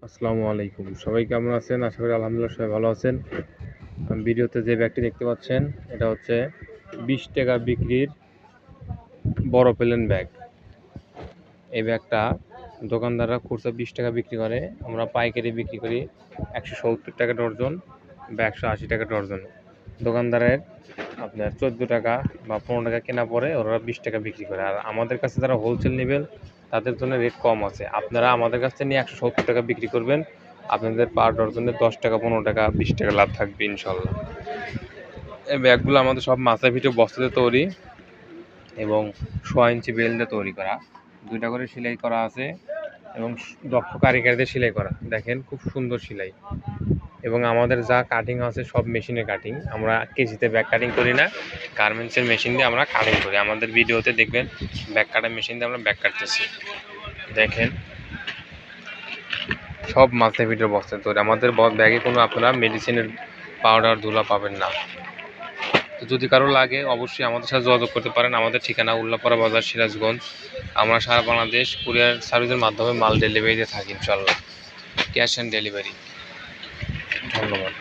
আসসালামু আলাইকুম। সবাই কেমন আছেন? আশা করি আলহামদুলিল্লাহ সবাই ভালো আছেন। ভিডিওতে যে ব্যাগটি দেখতে পাচ্ছেন এটা হচ্ছে ৳20 বিক্রির বড় প্লেন ব্যাগ। এই ব্যাগটা দোকানদাররা খুচরা ৳20 বিক্রি করে। আমরা পাইকারি বিক্রি করি ৳170 ডর্জন বা ৳180 ডর্জন। দোকানদারের আপনার ৳14 বা ৳15 কেনা পড়ে ওরা ৳20 বিক্রি করে। আর আমাদের কাছে যারা হোলসেল নিবেন তাদের জন্য রেট কম আছে। আপনারা আমাদের কাছ থেকে নিয়ে ৳170 বিক্রি করবেন। আপনাদের পার ডজনে ৳10, ৳15, ৳20 লাভ থাকবে ইনশাল্লাহ। এই ব্যাগগুলো আমাদের সব মাথায় পিঠে বস্তাতে তৈরি এবং 6 ইঞ্চি বেল দিয়ে তৈরি করা। 2টা করে সেলাই করা আছে এবং দক্ষ কারিগরদের সেলাই করা। দেখেন খুব সুন্দর সেলাই। এবং আমাদের যা কাটিং আছে সব মেশিনে কাটিং। আমরা কেজিতে ব্যাগ কাটিং করি না, গার্মেন্টসের মেশিন দিয়ে আমরা কাটিং করি। আমাদের ভিডিওতে দেখবেন ব্যাগ কাটার মেশিন দিয়ে আমরা ব্যাগ কাটতেছি। দেখেন সব মাথায় পিঠের বস্তায় তৈরি। আমাদের ব্যাগে কোনো আপনারা মেডিসিনের পাউডার ধুলা পাবেন না। তো যদি কারো লাগে অবশ্যই আমাদের সাথে যোগাযোগ করতে পারেন। আমাদের ঠিকানা উল্লাপাড়া বাজার, সিরাজগঞ্জ। আমরা সারা বাংলাদেশ কুরিয়ার সার্ভিসের মাধ্যমে মাল ডেলিভারিতে থাকি ইনশাল্লাহ। Cash on delivery. ধন্যবাদ।